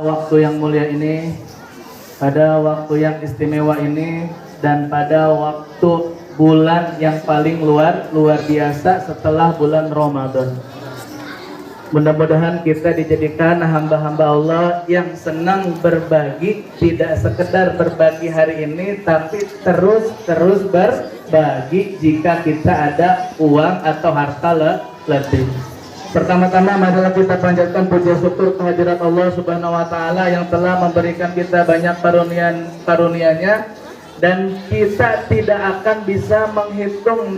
waktu yang mulia ini, pada waktu yang istimewa ini, dan pada waktu bulan yang paling luar biasa setelah bulan Ramadan. Mudah-mudahan kita dijadikan hamba-hamba Allah yang senang berbagi, tidak sekedar berbagi hari ini, tapi terus berbagi jika kita ada uang atau harta lebih. Pertama-tama marilah kita panjatkan puji syukur kehadirat Allah Subhanahu wa taala yang telah memberikan kita banyak karunia-Nya, dan kita tidak akan bisa menghitung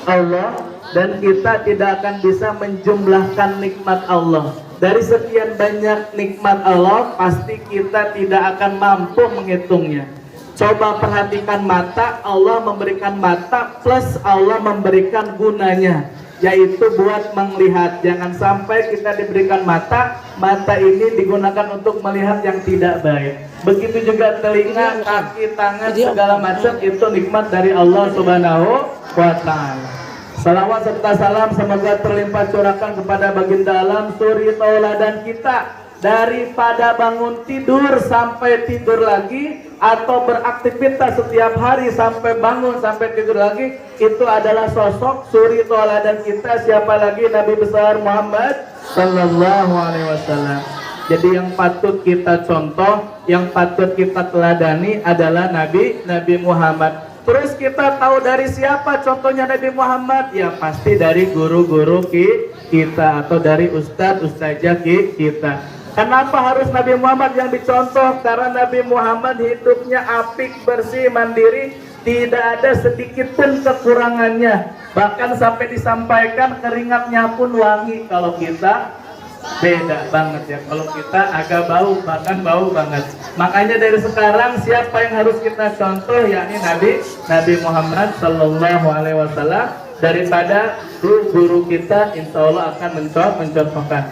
Allah, dan kita tidak akan bisa menjumlahkan nikmat Allah. Dari sekian banyak nikmat Allah, pasti kita tidak akan mampu menghitungnya. Coba perhatikan mata, Allah memberikan mata plus Allah memberikan gunanya, yaitu buat melihat. Jangan sampai kita diberikan mata ini digunakan untuk melihat yang tidak baik. Begitu juga telinga, kaki, tangan, segala macam itu nikmat dari Allah Subhanahu wa ta'ala. Salawat serta salam semoga terlimpah curahkan kepada baginda alam, suri tauladan kita. Daripada bangun tidur sampai tidur lagi, atau beraktivitas setiap hari sampai bangun sampai tidur lagi, itu adalah sosok suri tauladan kita. Siapa lagi? Nabi besar Muhammad sallallahu alaihi wasallam. Jadi yang patut kita contoh, yang patut kita teladani adalah Nabi Muhammad. Terus kita tahu dari siapa contohnya Nabi Muhammad? Ya pasti dari guru-guru kita atau dari ustadz-ustazah kita. Kenapa harus Nabi Muhammad yang dicontoh? Karena Nabi Muhammad hidupnya apik, bersih, mandiri, tidak ada sedikit pun kekurangannya. Bahkan sampai disampaikan keringatnya pun wangi. Kalau kita beda banget ya, kalau kita agak bau, bahkan bau banget. Makanya dari sekarang siapa yang harus kita contoh, yakni Nabi Muhammad sallallahu alaihi wasallam. Daripada guru kita, insya Allah akan mencontohkan.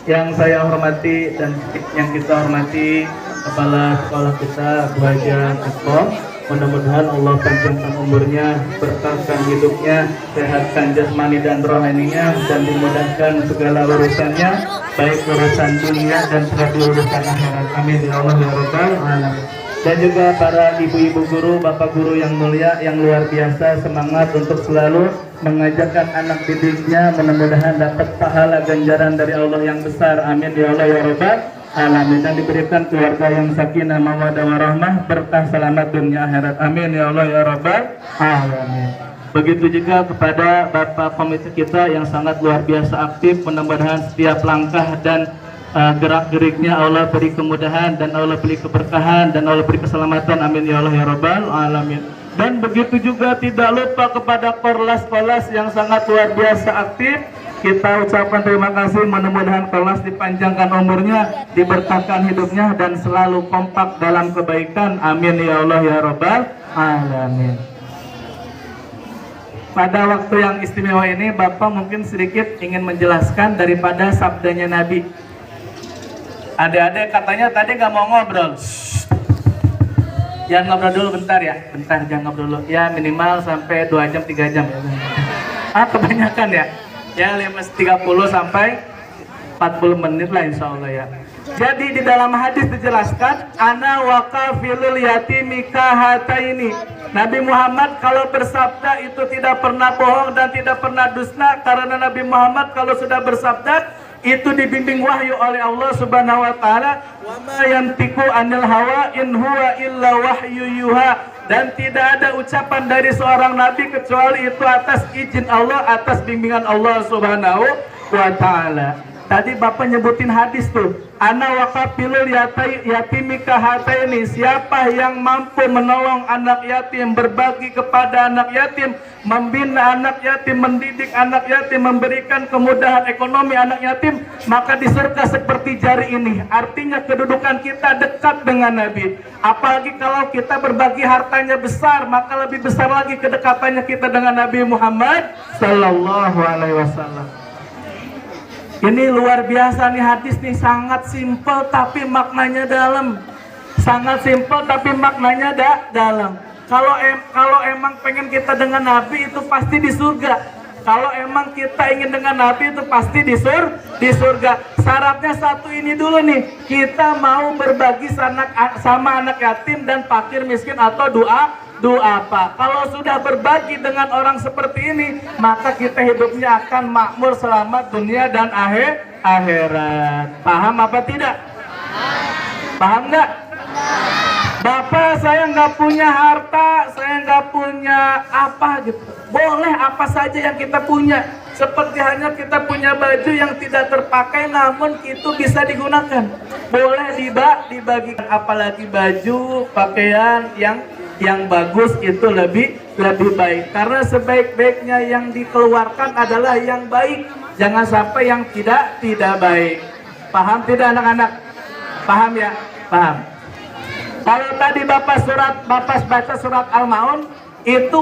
Yang saya hormati dan yang kita hormati kepala sekolah kita, Bu Haja Askom, mudah-mudahan Allah panjangkan umurnya, berkahkan hidupnya, sehatkan jasmani dan rohaninya, dan dimudahkan segala urusannya, baik urusan dunia dan urusan akhirat. Amin ya Allah ya Rabbal alamin. Dan juga para ibu-ibu guru, bapak guru yang mulia, yang luar biasa semangat untuk selalu mengajarkan anak didiknya, mudah-mudahan dapat pahala ganjaran dari Allah yang besar. Amin ya Allah ya Rabbal alamin. Dan diberikan keluarga yang sakinah mawaddah warahmah, berkah selamat dunia akhirat. Amin ya Allah ya Rabbal alamin. Begitu juga kepada bapak komite kita yang sangat luar biasa aktif, mudah-mudahan setiap langkah dan gerak-geriknya Allah beri kemudahan, dan Allah beri keberkahan, dan Allah beri keselamatan. Amin ya Allah ya Rabbal alamin. Dan begitu juga tidak lupa kepada Korlas yang sangat luar biasa aktif. Kita ucapkan terima kasih, mudah-mudahan Korlas dipanjangkan umurnya, diberkahkan hidupnya, dan selalu kompak dalam kebaikan. Amin ya Allah ya Rabbal alamin. Pada waktu yang istimewa ini, Bapak mungkin sedikit ingin menjelaskan daripada sabdanya Nabi. Adik-adik katanya tadi nggak mau ngobrol. Jangan ngobrol dulu bentar ya. Bentar, jangan ngobrol dulu. Ya minimal sampai 2 jam, 3 jam ya. Kebanyakan ya. Ya 30 sampai 40 menit lah insya Allah ya. Jadi di dalam hadis dijelaskan, ana wakafilul yatimi kahataini. Nabi Muhammad kalau bersabda itu tidak pernah bohong dan tidak pernah dusta, karena Nabi Muhammad kalau sudah bersabda itu dibimbing wahyu oleh Allah Subhanahu wa taala. Wa ma yantiqu anil hawa in huwa illa wahyu yuha. Dan tidak ada ucapan dari seorang nabi kecuali itu atas izin Allah, atas bimbingan Allah Subhanahu wa taala. Tadi Bapak nyebutin hadis tuh, ana waqafilul yatimi kahataini. Siapa yang mampu menolong anak yatim, berbagi kepada anak yatim, membina anak yatim, mendidik anak yatim, memberikan kemudahan ekonomi anak yatim, maka di surga seperti jari ini. Artinya kedudukan kita dekat dengan Nabi. Apalagi kalau kita berbagi hartanya besar, maka lebih besar lagi kedekatannya kita dengan Nabi Muhammad sallallahu alaihi wasallam. Ini luar biasa nih hadis nih, sangat simpel tapi maknanya dalam. Sangat simpel tapi maknanya dalam. Kalau emang pengen kita dengan Nabi itu pasti di surga. Kalau emang kita ingin dengan Nabi itu pasti di surga. Syaratnya satu ini dulu nih, kita mau berbagi sama anak yatim dan fakir miskin atau doa apa. Kalau sudah berbagi dengan orang seperti ini, maka kita hidupnya akan makmur, selamat dunia dan akhirat. Paham apa tidak? Paham nggak? Bapak, saya nggak punya harta, saya nggak punya apa gitu. Boleh apa saja yang kita punya. Seperti hanya kita punya baju yang tidak terpakai, namun itu bisa digunakan. Boleh dibagikan, apalagi baju, pakaian yang bagus itu lebih baik. Karena sebaik-baiknya yang dikeluarkan adalah yang baik. Jangan sampai yang tidak baik. Paham tidak anak-anak? Paham ya? Paham. Kalau tadi Bapak baca surat Al-Maun, itu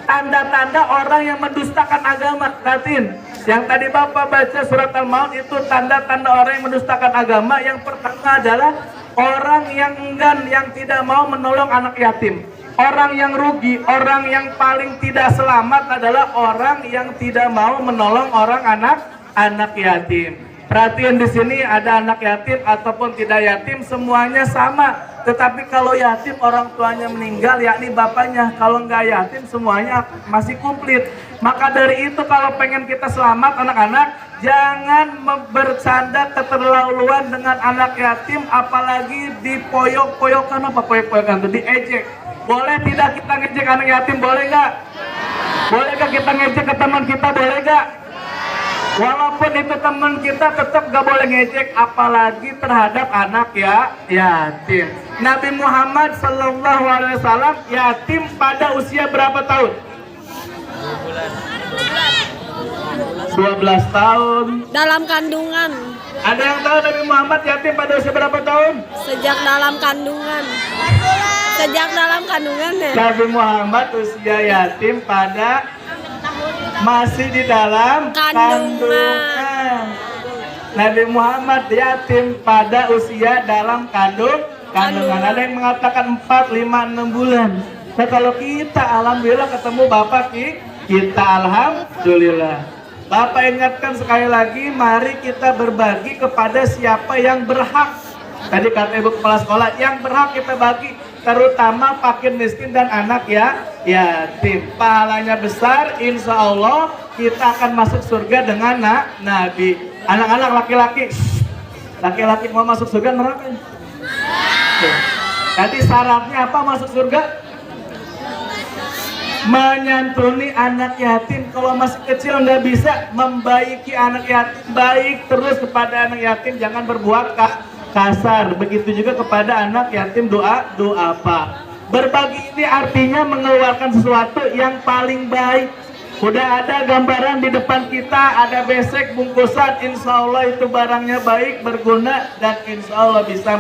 tanda-tanda orang yang mendustakan agama. Perhatiin, yang tadi Bapak baca surat Al-Maun itu tanda-tanda orang yang mendustakan agama. Yang pertama adalah orang yang enggan, yang tidak mau menolong anak yatim. Orang yang rugi, orang yang paling tidak selamat adalah orang yang tidak mau menolong anak yatim. Perhatian di sini ada anak yatim ataupun tidak yatim, semuanya sama. Tetapi kalau yatim orang tuanya meninggal, yakni bapaknya. Kalau nggak yatim semuanya masih komplit. Maka dari itu kalau pengen kita selamat anak-anak, jangan bercanda keterlaluan dengan anak yatim, apalagi dipoyok-poyokan. Apa poyok-poyokan itu? Diejek. Boleh tidak kita ngejek anak yatim? Boleh nggak? Bolehkah kita ngejek ke teman kita? Boleh nggak? Walaupun itu teman kita, tetap gak boleh ngejek, apalagi terhadap anak yatim. Nabi Muhammad SAW yatim pada usia berapa tahun? 12 tahun. Dalam kandungan. Ada yang tahu Nabi Muhammad yatim pada usia berapa tahun? Sejak dalam kandungan. Sejak dalam kandungan ya. Nabi Muhammad usia yatim pada masih di dalam kandungan. Nabi Muhammad yatim pada usia dalam kandungan. Ada yang mengatakan 4, 5, 6 bulan. Nah kalau kita alhamdulillah ketemu Bapak kita alhamdulillah. Bapak ingatkan sekali lagi, mari kita berbagi kepada siapa yang berhak. Tadi kata Ibu Kepala Sekolah, yang berhak kita bagi, terutama fakir miskin dan anak yatim. Pahalanya besar, insya Allah kita akan masuk surga dengan Nabi. Anak-anak laki-laki mau masuk surga neraka. Jadi syaratnya apa masuk surga? Menyantuni anak yatim. Kalau masih kecil nggak bisa, membaiki anak yatim, baik terus kepada anak yatim, jangan berbuat kasar. Begitu juga kepada anak yatim, doa apa. Berbagi ini artinya mengeluarkan sesuatu yang paling baik. Udah ada gambaran di depan kita, ada besek bungkusan, insya Allah itu barangnya baik, berguna, dan insya Allah bisa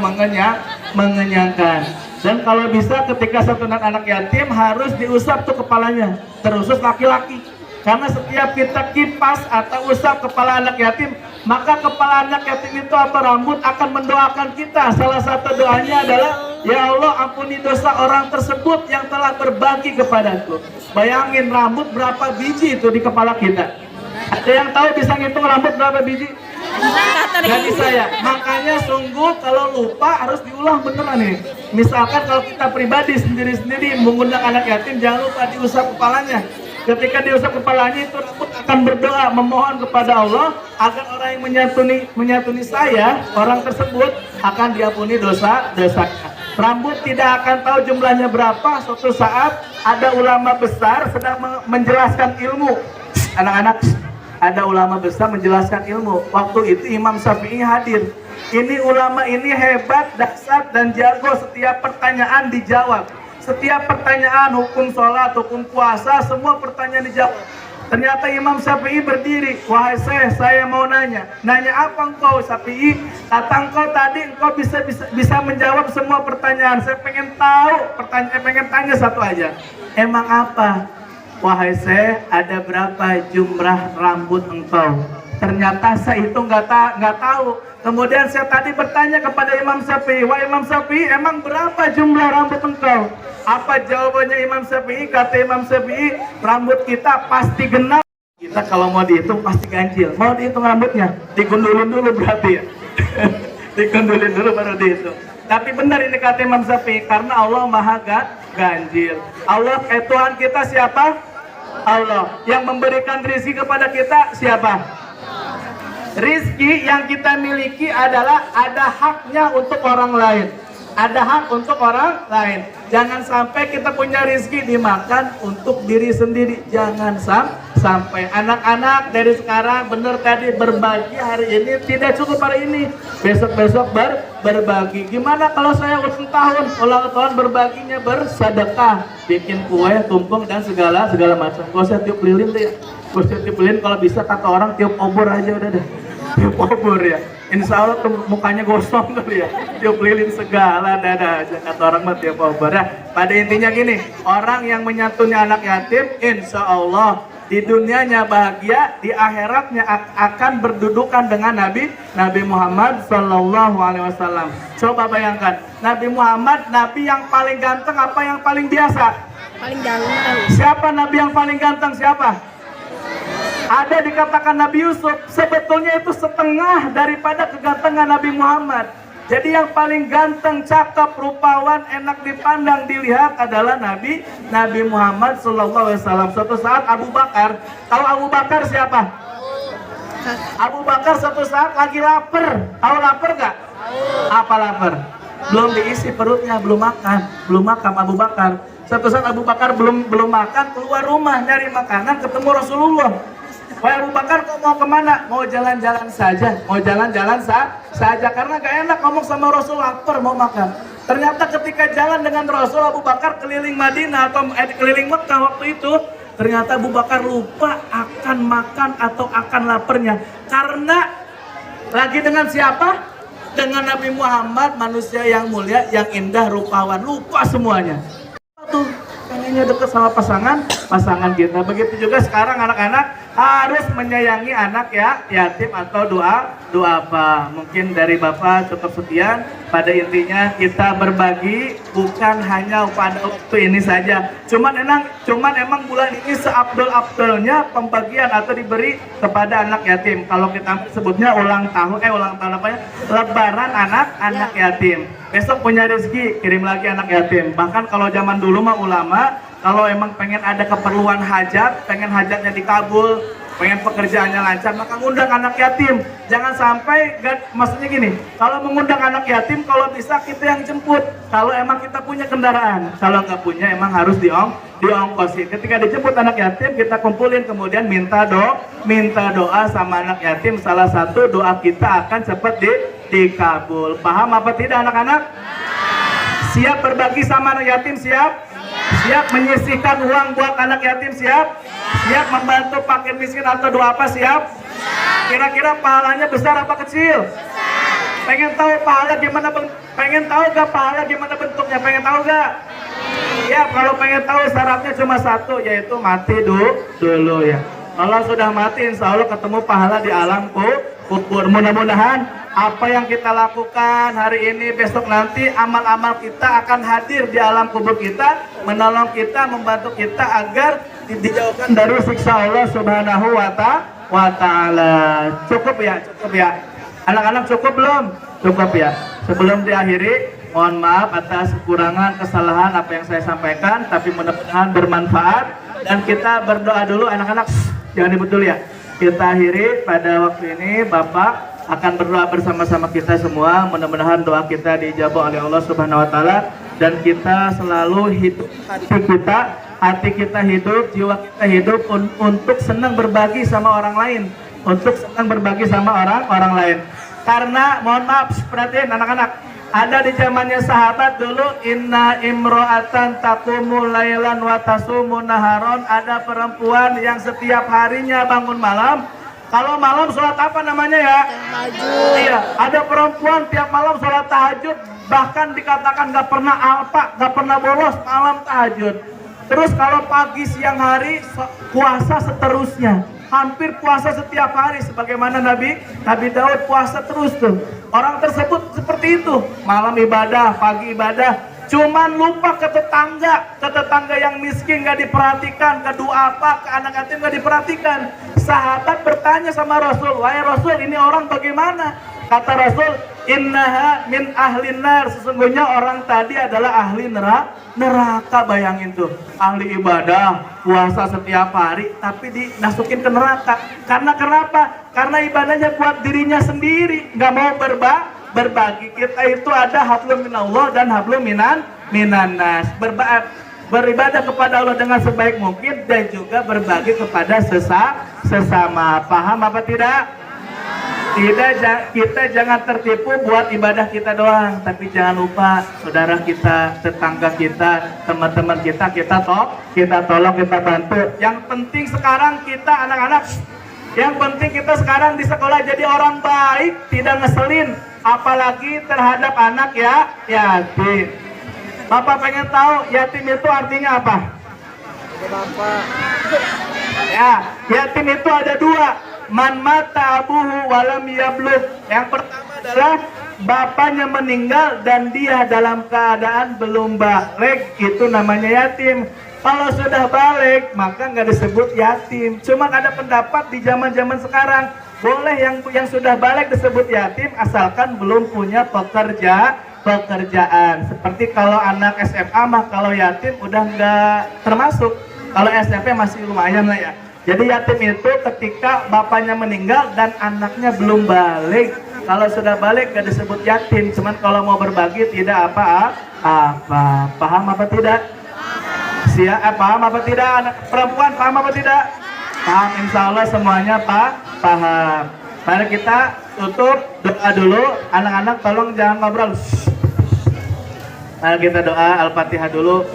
mengenyangkan. Dan kalau bisa ketika santunan anak yatim harus diusap tuh kepalanya, terusus laki-laki. Karena setiap kita kipas atau usap kepala anak yatim, maka kepala anak yatim itu atau rambut akan mendoakan kita. Salah satu doanya adalah, ya Allah ampuni dosa orang tersebut yang telah berbagi kepadaku. Bayangin rambut berapa biji itu di kepala kita. Ada yang tahu bisa ngitung rambut berapa biji? Gak bisa ya. Makanya sungguh kalau lupa harus diulang beneran nih. Misalkan kalau kita pribadi sendiri-sendiri mengundang anak yatim, jangan lupa diusap kepalanya. Ketika diusap kepalanya itu rambut akan berdoa memohon kepada Allah agar orang yang menyantuni saya, orang tersebut akan diampuni dosa-dosanya. Rambut tidak akan tahu jumlahnya berapa. Suatu saat ada ulama besar sedang menjelaskan ilmu. Anak-anak, ada ulama besar menjelaskan ilmu. Waktu itu Imam Syafi'i hadir. Ini ulama ini hebat, dahsyat dan jago, setiap pertanyaan dijawab. Setiap pertanyaan hukum sholat, hukum puasa, semua pertanyaan dijawab. Ternyata Imam Syafi'i berdiri, wahai saya mau nanya. Nanya apa engkau Syafi'i? Kata engkau tadi engkau bisa menjawab semua pertanyaan. Saya pengen tahu, pengen tanya satu aja. Emang apa? Wahai ada berapa jumlah rambut engkau? Ternyata saya itu nggak tahu. Kemudian saya tadi bertanya kepada Imam Syafi'i, wahai Imam Syafi'i, emang berapa jumlah rambut engkau? Apa jawabannya Imam Syafi'i? Kata Imam Syafi'i, rambut kita pasti genap. Nah, kalau mau dihitung pasti ganjil. Mau dihitung rambutnya, digundulin dulu berarti ya. Digundulin dulu baru dihitung. Tapi benar ini kata Imam Syafi'i, karena Allah maha ganjil. Allah, Tuhan kita siapa? Allah. Yang memberikan rezeki kepada kita siapa? Rizki yang kita miliki adalah ada haknya untuk orang lain. Ada hak untuk orang lain. Jangan sampai kita punya rizki dimakan untuk diri sendiri. Jangan sampai. Anak-anak dari sekarang benar tadi, berbagi hari ini tidak cukup hari ini. Besok-besok berbagi. Gimana kalau saya ulang tahun berbaginya bersedekah, bikin kue, tumpeng dan segala macam. Gak usah tiup lilin deh ya. Gak usah tiup lilin, kalau bisa kata orang tiup obor aja udah deh. Tiup obor ya. Insya Allah tuh mukanya gosong kali ya. Tiup lilin segala dada aja kata orang mah tiup obor. Nah, pada intinya gini, orang yang menyantuni anak yatim, insya Allah di dunianya bahagia, di akhiratnya akan berdudukan dengan Nabi Muhammad Sallallahu Alaihi Wasallam. Coba bayangkan, Nabi Muhammad, Nabi yang paling ganteng apa yang paling biasa? Paling ganteng. Siapa Nabi yang paling ganteng? Siapa? Ada dikatakan Nabi Yusuf, sebetulnya itu setengah daripada kegantengan Nabi Muhammad. Jadi yang paling ganteng, cakep, rupawan, enak dipandang, dilihat adalah Nabi Muhammad SAW. Suatu saat Abu Bakar, tahu Abu Bakar siapa? Abu Bakar suatu saat lagi lapar. Tahu lapar gak? Apa lapar? Belum diisi perutnya, belum makan Abu Bakar. Suatu saat Abu Bakar belum makan, keluar rumah nyari makanan, ketemu Rasulullah. Wah, Abu Bakar kok mau kemana? Mau jalan-jalan saja, saja karena gak enak ngomong sama Rasul, lapar mau makan. Ternyata ketika jalan dengan Rasul, Abu Bakar keliling Madinah atau keliling Mekah waktu itu, ternyata Abu Bakar lupa akan makan atau akan laparnya karena lagi dengan siapa? Dengan Nabi Muhammad, manusia yang mulia, yang indah, rupawan, lupa semuanya. Tuh, pengennya deket sama pasangan kita. Begitu juga sekarang anak-anak harus menyayangi anak ya yatim atau doa apa. Mungkin dari Bapak cukup sekian. Pada intinya kita berbagi bukan hanya pada waktu ini saja. Cuman emang bulan ini seabdul-abdulnya pembagian atau diberi kepada anak yatim. Kalau kita sebutnya ulang tahun apa ya? Lebaran anak yatim. Besok punya rezeki, kirim lagi anak yatim. Bahkan kalau zaman dulu mah ulama, kalau emang pengen ada keperluan hajat, pengen hajatnya dikabul, pengen pekerjaannya lancar, maka ngundang anak yatim. Jangan sampai, maksudnya gini, kalau mengundang anak yatim, kalau bisa kita yang jemput. Kalau emang kita punya kendaraan, kalau nggak punya emang harus diongkosin. Ketika dijemput anak yatim, kita kumpulin, kemudian minta doa sama anak yatim. Salah satu doa kita akan cepat dikabul. Paham apa tidak anak-anak? Siap berbagi sama anak yatim? Siap menyisihkan uang buat anak yatim? Siap membantu fakir miskin atau doa apa? Siap? Kira-kira pahalanya besar apa kecil? Pengen tahu pahala gimana? Pengen tahu gak pahala gimana bentuknya? Pengen tahu gak? Ya, kalau pengen tahu syaratnya cuma satu, yaitu mati dulu ya. Kalau sudah mati, insya Allah ketemu pahala di alam kubur. Mudah-mudahan apa yang kita lakukan hari ini, besok nanti amal-amal kita akan hadir di alam kubur kita, menolong kita, membantu kita agar dijauhkan dari siksa Allah Subhanahu wa Ta'ala. Cukup ya? Anak-anak cukup belum? Cukup ya. Sebelum diakhiri, mohon maaf atas kekurangan, kesalahan apa yang saya sampaikan, tapi mudah-mudahan bermanfaat. Dan kita berdoa dulu anak-anak, jangan ribut dulu ya. Kita akhiri pada waktu ini, Bapak akan berdoa bersama-sama kita semua. Mudah-mudahan doa kita dijawab oleh Allah Subhanahu wa Ta'ala, dan kita selalu hidup hati kita hidup, jiwa kita hidup untuk senang berbagi sama orang lain, untuk senang berbagi sama orang lain. Karena mohon maaf, perhatiin anak-anak, ada di zamannya sahabat dulu, inna imro'atan taqumu lailan wa tasumu naharon. Ada perempuan yang setiap harinya bangun malam. Kalau malam sholat apa namanya ya? Tahajud. Iya, ada perempuan tiap malam sholat tahajud. Bahkan dikatakan gak pernah alpa, gak pernah bolos malam tahajud. Terus kalau pagi siang hari puasa seterusnya. Hampir puasa setiap hari, sebagaimana Nabi Daud puasa terus tuh. Orang tersebut seperti itu, malam ibadah, pagi ibadah. Cuman lupa ke tetangga yang miskin gak diperhatikan, ke duafa, ke anak yatim gak diperhatikan. Sahabat bertanya sama Rasul, wahai Rasul, ini orang bagaimana? Kata Rasul, innaha min ahlin nar, sesungguhnya orang tadi adalah ahli neraka. Bayangin tuh, ahli ibadah, puasa setiap hari, tapi dimasukin ke neraka. Karena kenapa? Karena ibadahnya buat dirinya sendiri, gak mau berbagi. Kita itu ada hablum minallah dan hablum minannas. Beribadah kepada Allah dengan sebaik mungkin dan juga berbagi kepada sesama. Paham apa tidak? Tidak, kita jangan tertipu buat ibadah kita doang, tapi jangan lupa saudara kita, tetangga kita, teman-teman kita tolong, kita bantu. Yang penting sekarang kita anak-anak, yang penting kita sekarang di sekolah jadi orang baik, tidak ngeselin, apalagi terhadap anak yatim. Bapak pengen tahu yatim itu artinya apa? Ya, yatim itu ada dua. Man mata abuhu walam yablugh. Yang pertama adalah bapaknya meninggal dan dia dalam keadaan belum balik, itu namanya yatim. Kalau sudah balik maka nggak disebut yatim. Cuman ada pendapat di zaman sekarang, boleh yang sudah balik disebut yatim asalkan belum punya pekerjaan. Seperti kalau anak SMA mah kalau yatim udah nggak termasuk. Kalau SMP masih lumayan lah ya. Jadi yatim itu ketika bapaknya meninggal dan anaknya belum balik. Kalau sudah balik gak disebut yatim. Cuman kalau mau berbagi tidak apa-apa. Paham apa tidak? Paham apa tidak? Anak perempuan paham apa tidak? Paham, insya Allah semuanya paham. Mari kita tutup doa dulu. Anak-anak tolong jangan ngobrol. Mari kita doa Al-Fatihah dulu.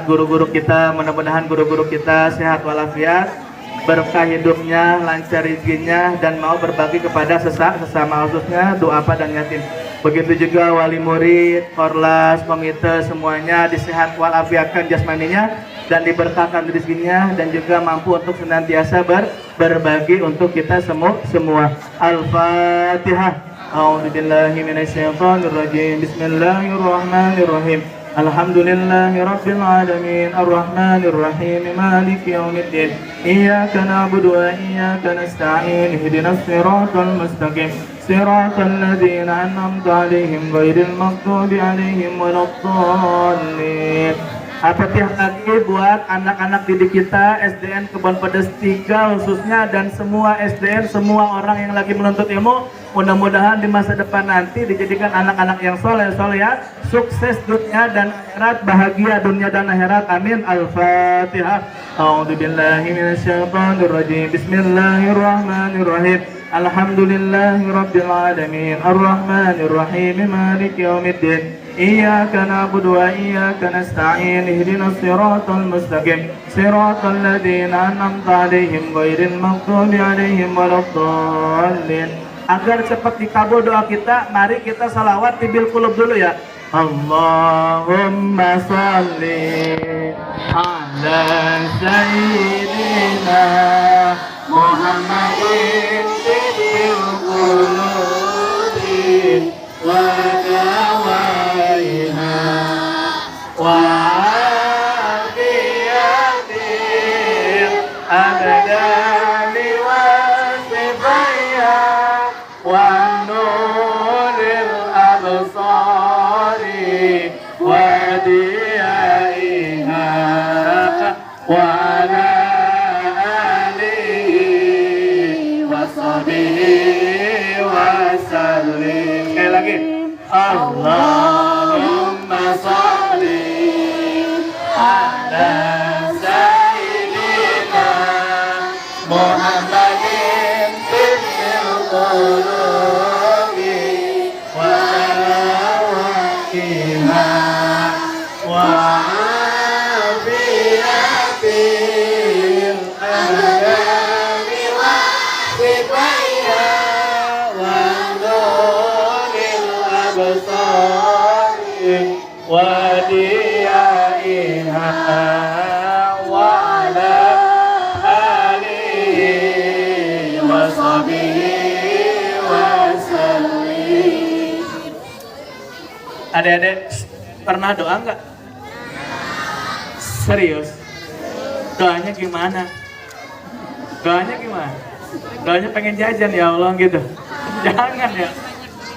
Guru-guru kita, mudah-mudahan guru-guru kita sehat walafiat, berkah hidupnya, lancar rezekinya, dan mau berbagi kepada sesama, khususnya duafa dan yatim. Begitu juga wali murid, korlas, komite, semuanya disehat walafiatkan jasmaninya dan diberkahkan rezekinya, dan juga mampu untuk senantiasa berbagi untuk kita semua. Al-Fatihah. A'udzubillahi minasyaitonirrajim. Bismillahirrahmanirrahim. Alhamdulillahi Rabbil Alamin. Ar-Rahmanir-Rahim. Maliki yaumiddin. Iyyaka na'budu wa iyyaka nasta'in. Ihdinas siratal mustaqim. Siratal ladzina an'amta 'alaihim ghairil maghdubi 'alaihim waladdallin. Al-Fatihah lagi buat anak-anak didik kita SDN Kebon Pedes 3 khususnya, dan semua SDN, semua orang yang lagi menuntut ilmu. Mudah-mudahan di masa depan nanti dijadikan anak-anak yang soleh ya, sukses dunia dan akhirat, bahagia dunia dan akhirat. Amin. Al-Fatihah. A'udzubillahi minasyaitonirrajim. Bismillahirrahmanirrahim. Alhamdulillahi Rabbil Alamin. Ar-Rahmanir-Rahim. Maliki yaumiddin. Iyyaka na'budu wa iyyaka nasta'in. Ihdinas siratal mustaqim. Siratal ladzina an'amta 'alaihim ghairil maghdubi 'alaihim waladdallin. Agar cepat dikabul doa kita, mari kita salawat tibil qulub dulu ya. Allahumma sholli ala sayyidina Muhammadin tibil qulubi wa dawaiha wa afiyatin abadani wa sifaya wa nuril absari wa diyaiha wa ala alihi wa sahbihi wa sallim. Sekali lagi. Allahumma sholli ala sayyidina Muhammadin tibil qulubi wa dawaiha wa afiyatil abdani wa sifaya wa nuril absari wa diyaiha wa ala alihi wa sahbihi wa sallim. Adik-adik, Pernah doa nggak? Serius? Doanya gimana? Doanya gimana? Doanya pengen jajan ya Allah gitu. Jangan ya.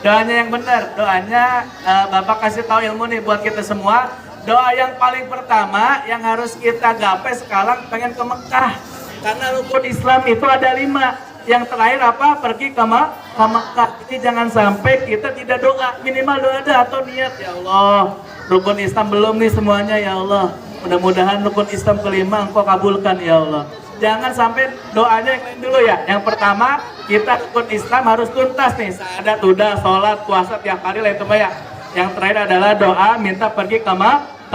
Doanya yang benar. Doanya Bapak kasih tahu ilmu nih buat kita semua. Doa yang paling pertama yang harus kita gapai sekarang pengen ke Mekah. Karena rukun Islam itu ada 5. Yang terakhir apa? Pergi ke Mekah. Jadi jangan sampai kita tidak doa. Minimal doa ada atau niat. Ya Allah, rukun Islam belum nih semuanya ya Allah. Mudah-mudahan rukun Islam kelima Engkau kabulkan ya Allah. Jangan sampai doanya yang lain dulu ya. Yang pertama, kita rukun Islam harus tuntas nih. Syahadat, udah, sholat, puasa tiap hari lah itu ya. Yang terakhir adalah doa minta pergi ke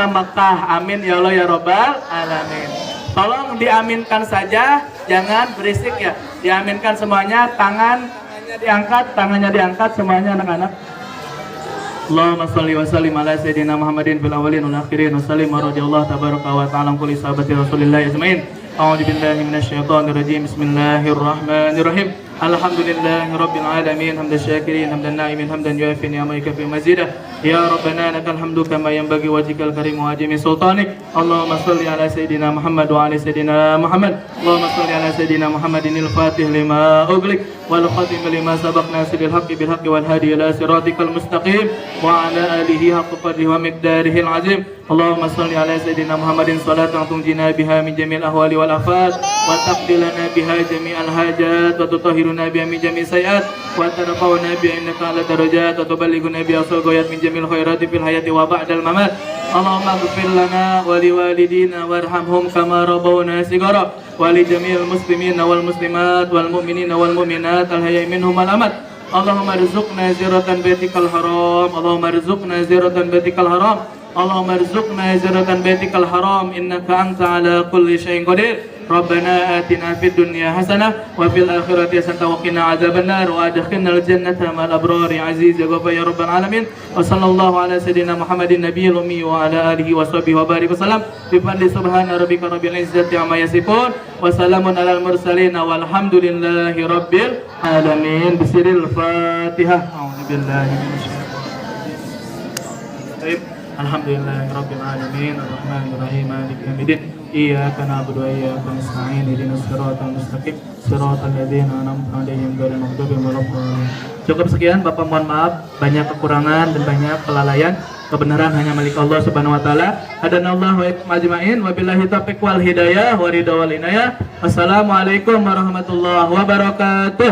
Mekah. Amin ya Allah ya Rabbal Alamin. Tolong diaminkan saja, jangan berisik ya. Diaminkan semuanya, tangannya diangkat semuanya anak-anak. Allahumma shalli wa sallim ala sayyidina Muhammadin fil awwalin wal akhirin wa sallim wa radhiyallahu tabaraka wa ta'ala kulli sahabati Rasulillah ajmain. A'udzu billahi minasyaitonir rajim. Bismillahirrahmanirrahim. Alhamdulillahi rabbil alamin hamdan syakirin hamdan na'imin hamdan yuafi ni'amaka fi mazidah ya rabbana lakal hamdu kama yanbaghi wajhikal karim wa ajmi sultanik. Allahumma shalli ala sayyidina Muhammad wa ala sayyidina Muhammad. Allahumma shalli ala sayyidina Muhammadinil fatih lima ughliq wal khatim lima sabaq nasiril haqqi bil haqqi wal hadi ila siratikal mustaqim wa ala alihi haqqa qadrihi wa miqdarihil azim. Allahumma shalli ala sayyidina Muhammadin salatan tunjina biha min jamil ahwali wal afat wa taqdilana biha jami'al hajat wa tutahhiruna biha min jami'is sayiat wa tarfa'una biha innaka ala darajat wa tuballighuna biha ghayat min jamil khairati fil hayati wa ba'dal mamat. Allahumma ighfir lana wa liwalidina warhamhum kama rabbawna shighara wa li jami'il muslimina wal muslimat wal mu'minina wal mu'minat al hayyi minhum wal amat. Allahumma rizqna ziyaratan baitikal haram. Allahumma rizqna ziyaratan baitikal haram. Allahumma rizqna ziyaratan baitikal haram innaka anta ala kulli syai'in qadir. Rabbana atina fid dunya hasanah wa fil akhirati hasanah wa qina adzabannar wa adkhilnal jannata ma'al abrari aziz ya ghafur ya rabbal alamin. Wa sallallahu ala sayidina Muhammadin nabiyil ummi wa ala alihi wa sahbihi wa barik wasallam. Bi fadli subhana rabbika rabbil izzati amma yasifun wa salamun alal mursalin walhamdulillahi rabbil alamin. Bismillahil Fatihah. A'udzu billahi minasyaitonir rajim. Alhamdulillahi rabbil alamin arrahmanir rahim maliki yaumiddin iyyaka na'budu wa iyyaka nasta'in ihdinas siratal mustaqim siratal ladzina an'amta 'alaihim ghairil maghdubi 'alaihim waladdallin. Cukup sekian, Bapak mohon maaf banyak kekurangan dan banyak kelalaian. Kebenaran hanya milik Allah Subhanahu wa taala. Hadanallahu wa iyyakum ajmain wa billahi taufiq wal hidayah wa ridha wal inayah. Wassalamualaikum warahmatullahi wabarakatuh.